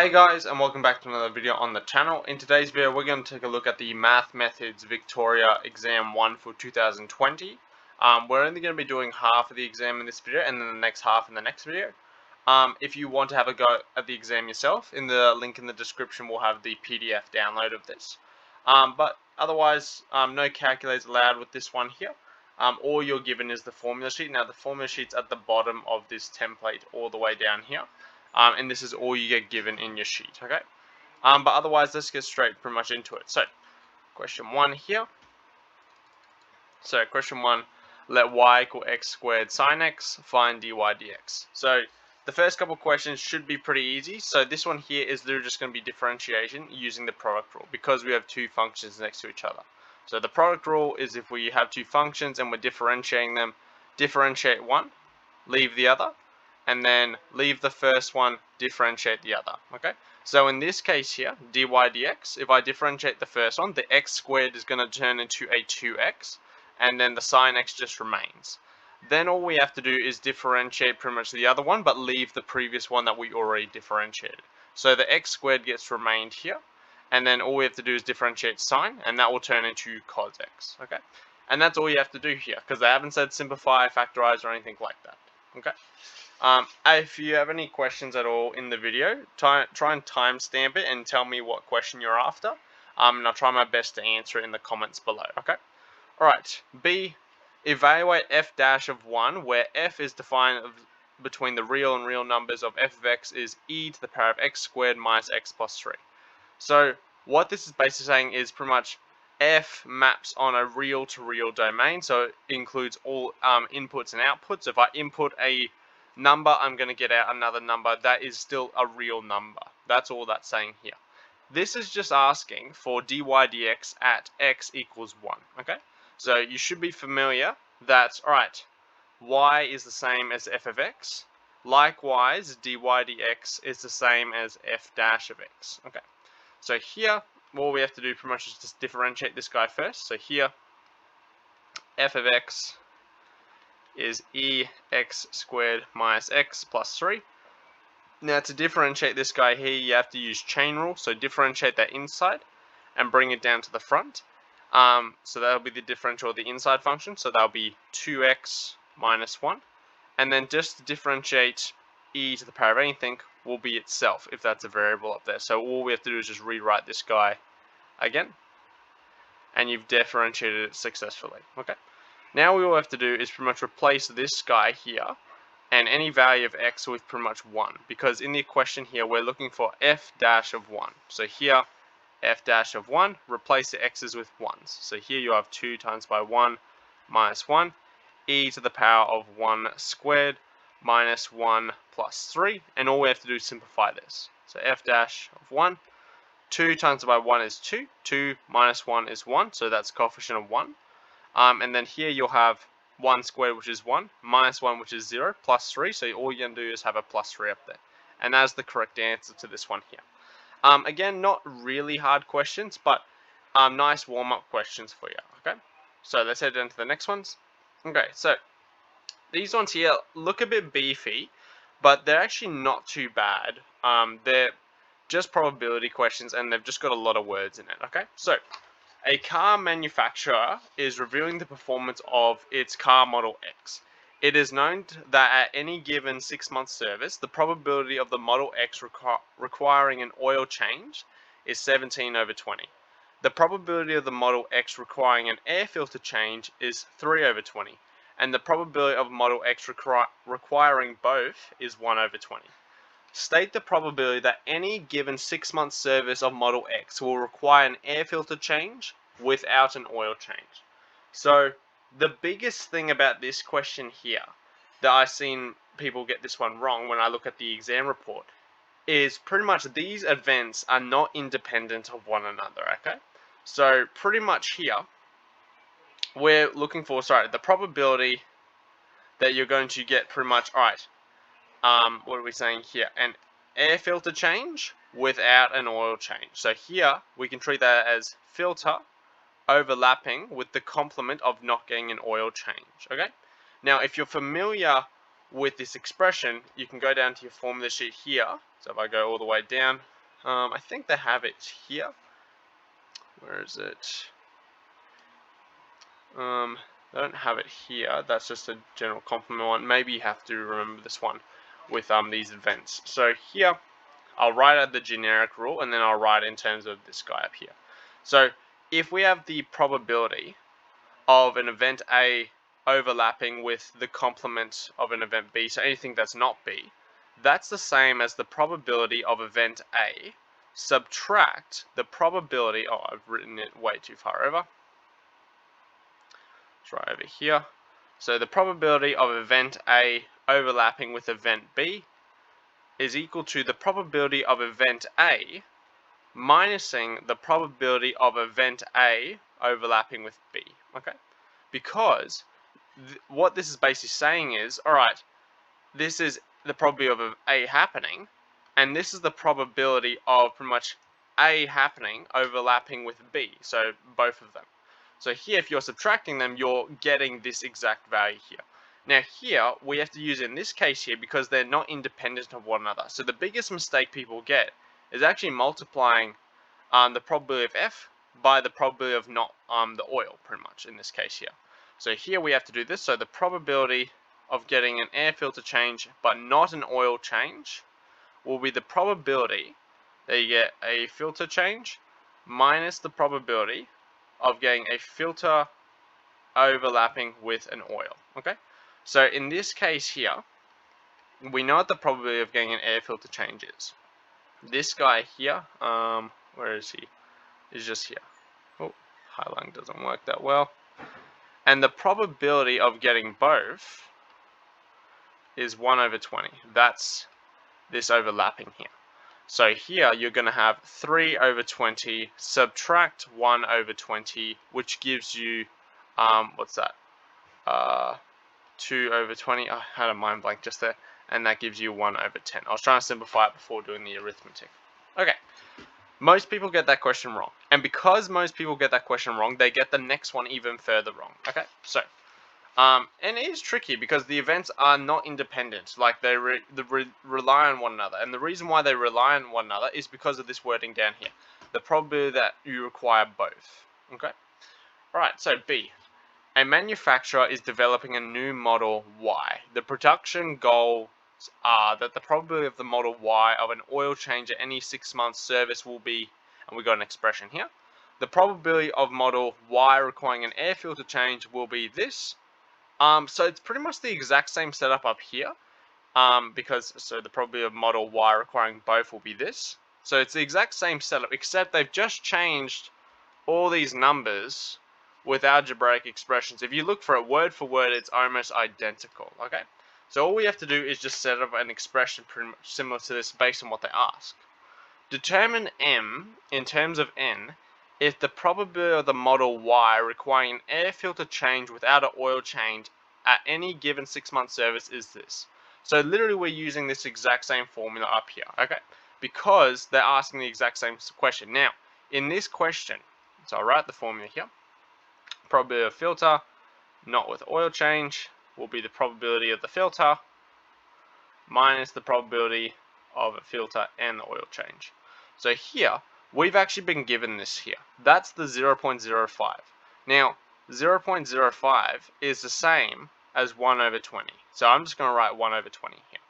Hey guys, and welcome back to another video on the channel. In today's video we're going to take a look at the Math Methods Victoria Exam 1 for 2020. We're only going to be doing half of the exam in this video and then the next half in the next video. If you want to have a go at the exam yourself, in the link in the description we'll have the PDF download of this. But otherwise, no calculators allowed with this one here. All you're given is the formula sheet. Now the formula sheet's at the bottom of this template all the way down here. And this is all you get given in your sheet, okay? But otherwise, let's get straight pretty much into it. So, question 1 here. So, question 1, let y equal x squared sine x, find dy dx. So, the first couple questions should be pretty easy. So, this one here is literally just going to be differentiation using the product rule because we have two functions next to each other. So, the product rule is if we have two functions and we're differentiating them, differentiate one, leave the other, and then leave the first one, differentiate the other, okay? So in this case here, dy dx, if I differentiate the first one, the x squared is going to turn into a 2x, and then the sine x just remains. Then all we have to do is differentiate pretty much the other one, but leave the previous one that we already differentiated. So the x squared gets remained here, and then all we have to do is differentiate sine, and that will turn into cos x, okay? And that's all you have to do here, because they haven't said simplify, factorize, or anything like that, okay? If you have any questions at all in the video, try and timestamp it and tell me what question you're after. And I'll try my best to answer it in the comments below, okay? Alright, B, evaluate f dash of 1, where f is defined between the real and real numbers of f of x is e to the power of x squared minus x plus 3. So, what this is basically saying is pretty much f maps on a real to real domain, so it includes all inputs and outputs. If I input a number, I'm going to get out another number that is still a real number. That's all that's saying here. This is just asking for dy dx at x equals 1, okay? So you should be familiar that, alright, y is the same as f of x. Likewise, dy dx is the same as f dash of x, okay? So here, all we have to do pretty much is just differentiate this guy first. So here, f of x is ex squared minus x plus 3. Now to differentiate this guy here, you have to use chain rule. So differentiate that inside and bring it down to the front. So that'll be the differential of the inside function. So that'll be 2x minus 1. And then just to differentiate e to the power of anything will be itself if that's a variable up there. So all we have to do is just rewrite this guy again. And you've differentiated it successfully. Okay. Now all we have to do is pretty much replace this guy here and any value of x with pretty much 1, because in the question here we're looking for f dash of 1. So here f dash of 1, replace the x's with 1s. So here you have 2 times by 1 minus 1, e to the power of 1 squared minus 1 plus 3, and all we have to do is simplify this. So f dash of 1, 2 times by 1 is 2, 2 minus 1 is 1, so that's coefficient of 1. And then here you'll have 1 squared, which is 1, minus 1, which is 0, plus 3. So all you're going to do is have a plus 3 up there. And that's the correct answer to this one here. Again, not really hard questions, but nice warm-up questions for you. Okay, so let's head into the next ones. Okay, so these ones here look a bit beefy, but they're actually not too bad. They're just probability questions, and they've just got a lot of words in it. Okay, so a car manufacturer is reviewing the performance of its car model X. It is known that at any given 6-month service, the probability of the Model X requiring an oil change is 17 over 20. The probability of the Model X requiring an air filter change is 3 over 20. And the probability of Model X requiring both is 1 over 20. State the probability that any given 6-month service of Model X will require an air filter change without an oil change. So the biggest thing about this question here that I've seen people get this one wrong when I look at the exam report is pretty much these events are not independent of one another, okay? So pretty much here we're looking for, the probability that you're going to get pretty much, alright, what are we saying here? An air filter change without an oil change. So here we can treat that as filter overlapping with the complement of not getting an oil change. Okay. Now, if you're familiar with this expression, you can go down to your formula sheet here. So if I go all the way down, I think they have it here. Where is it? They don't have it here. That's just a general complement one. Maybe you have to remember this one with these events. So here, I'll write out the generic rule, and then I'll write in terms of this guy up here. So if we have the probability of an event A overlapping with the complement of an event B, so anything that's not B, that's the same as the probability of event A subtract the probability, oh, I've written it way too far over. It's right over here. So the probability of event A overlapping with event B is equal to the probability of event A minusing the probability of event A overlapping with B, okay? Because what this is basically saying is, alright, this is the probability of A happening, and this is the probability of pretty much A happening overlapping with B, so both of them. So here, if you're subtracting them, you're getting this exact value here. Now here, we have to use in this case here because they're not independent of one another. So the biggest mistake people get is actually multiplying the probability of F by the probability of not the oil, pretty much, in this case here. So here we have to do this. So the probability of getting an air filter change but not an oil change will be the probability that you get a filter change minus the probability of getting a filter overlapping with an oil. Okay, so in this case here, we know what the probability of getting an air filter change is. This guy here, where is he? Is just here. Oh, highlighting doesn't work that well. And the probability of getting both is 1 over 20. That's this overlapping here. So here you're going to have 3 over 20 subtract 1 over 20, which gives you, what's that? 2 over 20. I had a mind blank just there. And that gives you 1 over 10. I was trying to simplify it before doing the arithmetic. Okay. Most people get that question wrong. And because most people get that question wrong, they get the next one even further wrong. Okay, so, and it is tricky because the events are not independent. Like, they rely on one another. And the reason why they rely on one another is because of this wording down here. The probability that you require both. Okay? Alright, so B. A manufacturer is developing a new model Y. The production goals are that the probability of the model Y of an oil change at any 6-month service will be, and we got an expression here, the probability of model Y requiring an air filter change will be this. So it's pretty much the exact same setup up here, because so the probability of model Y requiring both will be this. So it's the exact same setup, except they've just changed all these numbers with algebraic expressions. If you look for it word for word, it's almost identical. Okay, so all we have to do is just set up an expression pretty much similar to this based on what they ask. Determine M in terms of N if the probability of the model Y requiring an air filter change without an oil change at any given 6-month service is this. So literally we're using this exact same formula up here, okay? Because they're asking the exact same question. Now, in this question, so I'll write the formula here. Probability of filter not with oil change will be the probability of the filter minus the probability of a filter and the oil change. So here, we've actually been given this here. That's the 0.05. Now, 0.05 is the same as 1 over 20. So I'm just going to write 1 over 20 here.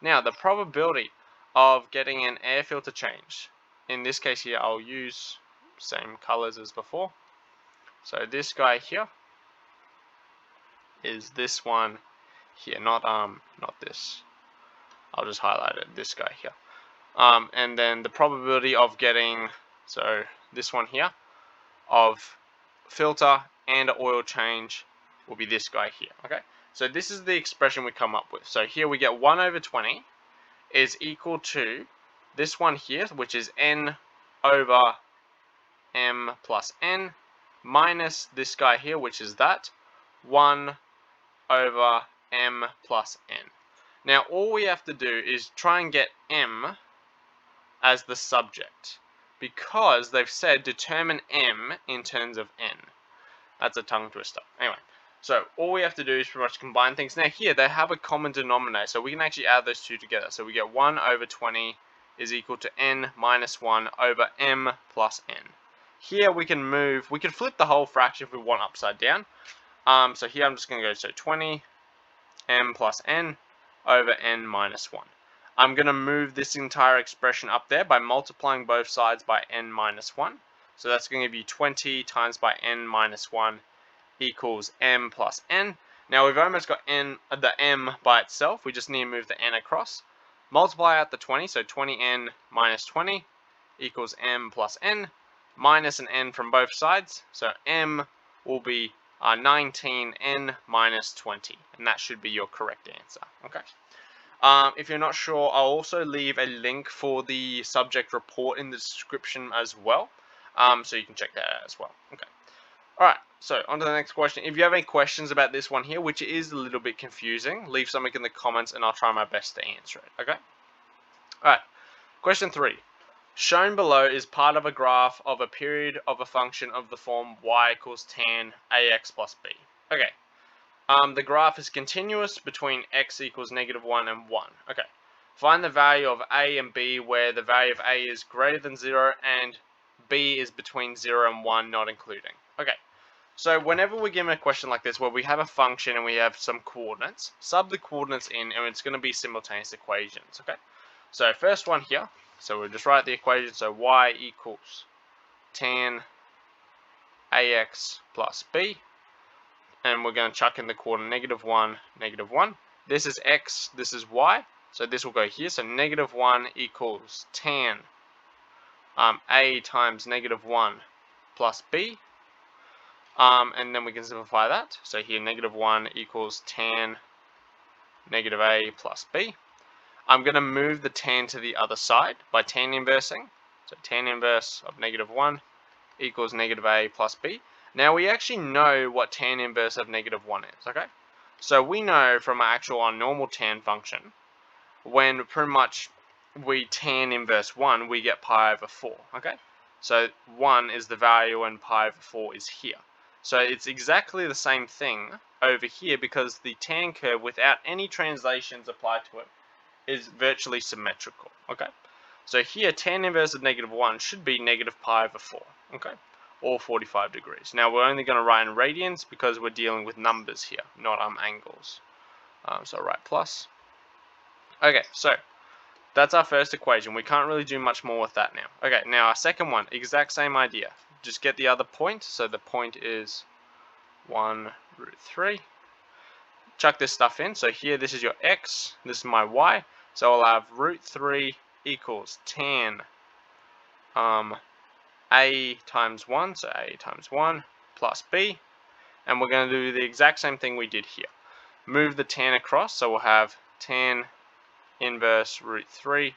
Now, the probability of getting an air filter change, in this case here, I'll use same colors as before. So this guy here is this one here, not this. I'll just highlight it, this guy here. And then the probability of getting, so this one here, of filter and oil change will be this guy here, okay? So this is the expression we come up with. So here we get 1 over 20 is equal to this one here, which is n over m plus n, minus this guy here, which is that, 1 over m plus n. Now all we have to do is try and get m as the subject, because they've said determine m in terms of n. That's a tongue twister. Anyway, So all we have to do is pretty much combine things. Now here they have a common denominator, so we can actually add those two together. So we get 1 over 20 is equal to n minus 1 over m plus n. Here we can flip the whole fraction if we want upside down. So here I'm just going to go, so 20 m plus n over n minus 1. I'm going to move this entire expression up there by multiplying both sides by n minus 1. So that's going to give you 20 times by n minus 1 equals m plus n. Now we've almost got the m by itself. We just need to move the n across. Multiply out the 20, so 20n minus 20 equals m plus n, minus an n from both sides. So m will be 19n minus 20, and that should be your correct answer. Okay. If you're not sure, I'll also leave a link for the subject report in the description as well, so you can check that out as well. Okay. Alright, so on to the next question. If you have any questions about this one here, which is a little bit confusing, leave something in the comments and I'll try my best to answer it. Okay. Alright, question 3. Shown below is part of a graph of a period of a function of the form y equals tan ax plus b. Okay. The graph is continuous between x equals -1 and 1. Okay. Find the value of a and b where the value of a is greater than 0 and b is between 0 and 1, not including. Okay. So whenever we're given a question like this where we have a function and we have some coordinates, sub the coordinates in and it's going to be simultaneous equations. Okay. So first one here. So we'll just write the equation. So y equals tan ax plus b. And we're going to chuck in the coordinate -1, -1. This is x, this is y. So this will go here. So -1 equals tan a times -1 plus b. And then we can simplify that. So here -1 equals tan -a plus b. I'm going to move the tan to the other side by tan inversing. So tan inverse of -1 equals -a plus b. Now we actually know what tan inverse of -1 is, okay? So we know from our normal tan function, when pretty much we tan inverse 1, we get pi over 4, okay? So 1 is the value and pi over 4 is here. So it's exactly the same thing over here because the tan curve, without any translations applied to it, is virtually symmetrical, okay? So here, tan inverse of -1 should be -pi over 4, okay? Or 45 degrees. Now we're only going to write in radians because we're dealing with numbers here, not angles. So I'll write plus. Okay, so that's our first equation. We can't really do much more with that now. Okay, now our second one, exact same idea. Just get the other point. So the point is 1√3. Chuck this stuff in. So here, this is your x, this is my y. So I'll have √3 equals tan a times 1, so a times 1 plus b. And we're going to do the exact same thing we did here. Move the tan across, so we'll have tan inverse √3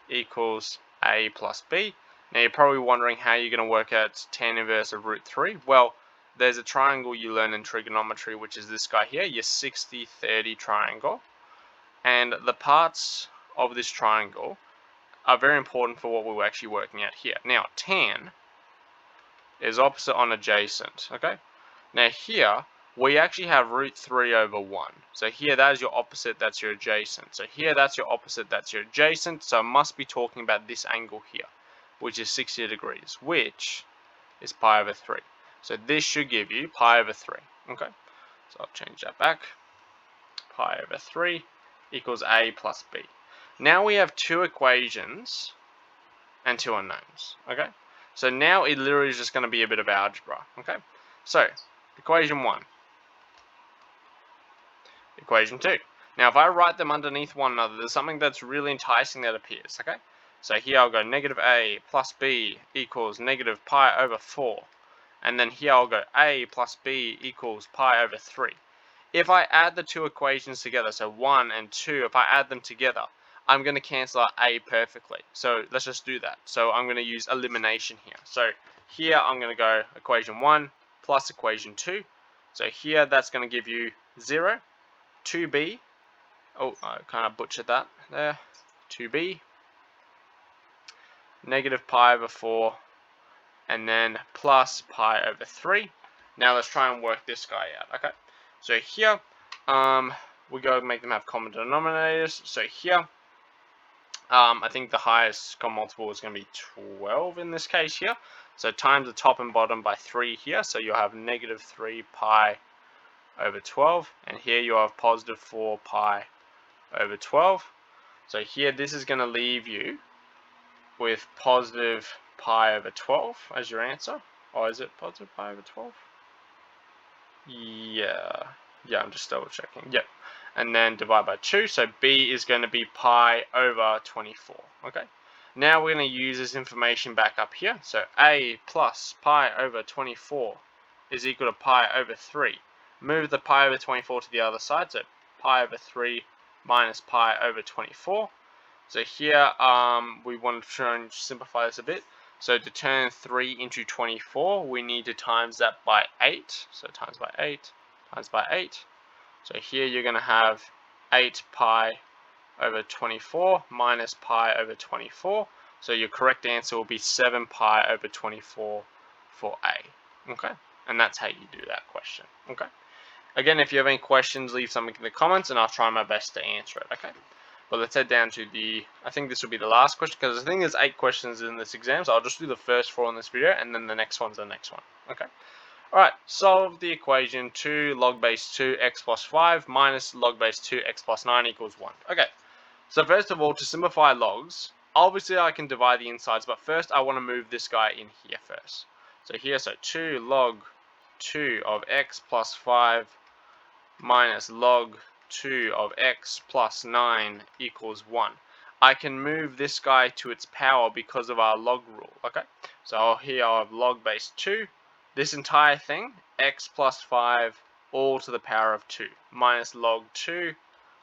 equals a plus b. Now you're probably wondering how you're going to work out tan inverse of √3. Well, there's a triangle you learn in trigonometry, which is this guy here, your 60-30 triangle. And the parts of this triangle are very important for what we were actually working at here. Now, tan is opposite on adjacent, okay? Now here, we actually have √3 over 1. So here, that is your opposite, that's your adjacent. So here, that's your opposite, that's your adjacent. So it must be talking about this angle here, which is 60 degrees, which is pi over 3. So this should give you pi over 3, okay? So I'll change that back. Pi over 3 equals a plus b. Now we have two equations and two unknowns, okay? So now it literally is just going to be a bit of algebra, okay? So, equation 1. Equation 2. Now if I write them underneath one another, there's something that's really enticing that appears, okay? So here I'll go -a plus b equals -pi over 4. And then here I'll go a plus b equals pi over 3. If I add the two equations together, so 1 and 2, if I add them together, I'm going to cancel out a perfectly. So let's just do that. So I'm going to use elimination here. So here I'm going to go equation 1 plus equation 2. So here that's going to give you 0, 2b. Oh, I kind of butchered that there. 2b, -pi over 4, and then plus pi over 3. Now let's try and work this guy out, okay? So here, we go make them have common denominators. So here, I think the highest common multiple is going to be 12 in this case here. So times the top and bottom by 3 here. So you'll have negative 3 pi over 12. And here you have positive 4 pi over 12. So here this is going to leave you with positive pi over 12 as your answer. Or is it positive pi over 12? Yeah, I'm just double checking. Yep. And then divide by 2, so b is going to be pi over 24. Okay. Now we're going to use this information back up here. So a plus pi over 24 is equal to pi over 3. Move the pi over 24 to the other side, so pi over 3 minus pi over 24. So here we want to try and simplify this a bit. So to turn 3 into 24, we need to times that by 8. So times by 8, times by 8. So here you're going to have 8 pi over 24 minus pi over 24. So your correct answer will be 7 pi over 24 for A. Okay? And that's how you do that question. Okay? Again, if you have any questions, leave something in the comments and I'll try my best to answer it. Okay? But let's head down to I think this will be the last question because I think there's 8 questions in this exam. So I'll just do the first 4 in this video and then the next one's the next one. Okay? Alright, solve the equation 2 log base 2 x plus 5 minus log base 2 x plus 9 equals 1. Okay, so first of all, to simplify logs, obviously I can divide the insides, but first I want to move this guy in here first. So here, so 2 log 2 of x plus 5 minus log 2 of x plus 9 equals 1. I can move this guy to its power because of our log rule. Okay, so here I have log base 2. This entire thing, x plus 5 all to the power of 2 minus log 2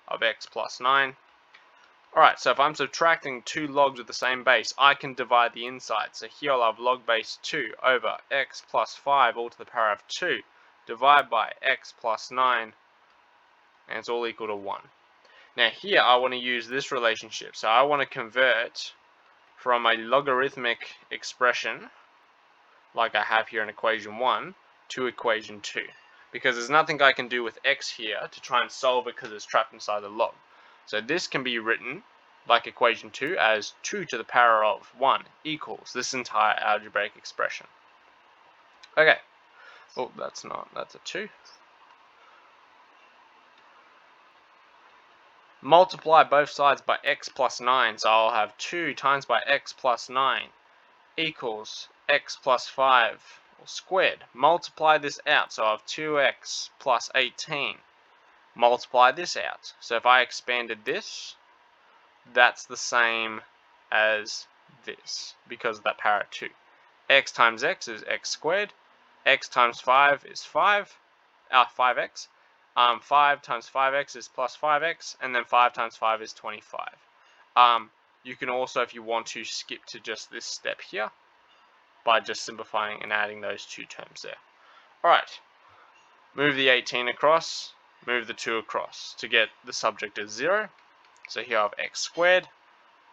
of x plus 9. Alright, so if I'm subtracting 2 logs with the same base, I can divide the inside. So here I'll have log base 2 over x plus 5 all to the power of 2 divided by x plus 9, and it's all equal to 1. Now here I want to use this relationship. So I want to convert from a logarithmic expression like I have here in equation 1 to equation 2, because there's nothing I can do with x here to try and solve it because it's trapped inside the log. So this can be written like equation 2 as 2 to the power of 1 equals this entire algebraic expression. Okay, oh that's a 2. Multiply both sides by x plus 9, so I'll have 2 times by x plus 9 equals x plus 5 squared. Multiply this out, so I have 2x plus 18. Multiply this out. So if I expanded this, that's the same as this because of that power of 2. X times x is x squared. X times 5 is 5x. 5 times 5x is plus 5x, and then 5 times 5 is 25. You can also, if you want to, skip to just this step here by just simplifying and adding those 2 terms there. Alright, move the 18 across, move the 2 across to get the subject as 0. So here I have x squared.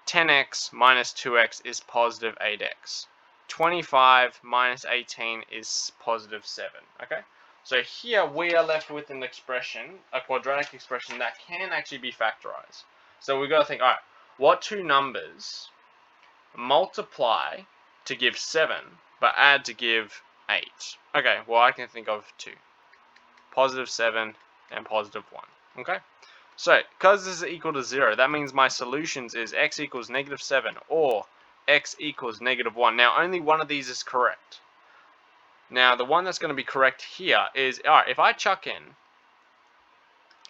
10x minus 2x is positive 8x. 25 minus 18 is positive 7. Okay, so here we are left with an expression, a quadratic expression that can actually be factorized. So we've got to think, alright, what 2 numbers multiply to give 7 but add to give 8? Okay, well I can think of 2. Positive 7 and positive 1. Okay, so because this is equal to 0, that means my solutions is x equals negative 7 or x equals negative 1. Now only one of these is correct. Now the one that's going to be correct here is, alright, if I chuck in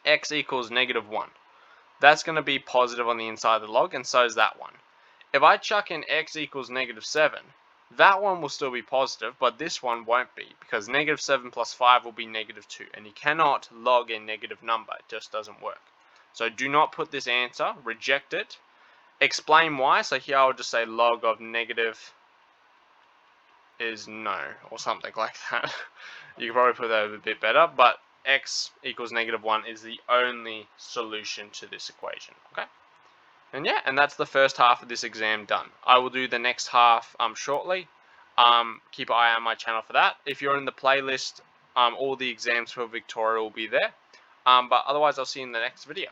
x equals negative 1, that's going to be positive on the inside of the log, and so is that one. If I chuck in x equals negative 7, that one will still be positive, but this one won't be, because negative 7 plus 5 will be negative 2, and you cannot log a negative number. It just doesn't work. So do not put this answer, reject it. Explain why. So here I would just say log of negative is no, or something like that. You can probably put that a bit better, but x equals negative 1 is the only solution to this equation. Okay, and yeah, and that's the first half of this exam done. I will do the next half shortly. Keep an eye on my channel for that. If you're in the playlist all the exams for Victoria will be there. But otherwise, I'll see you in the next video.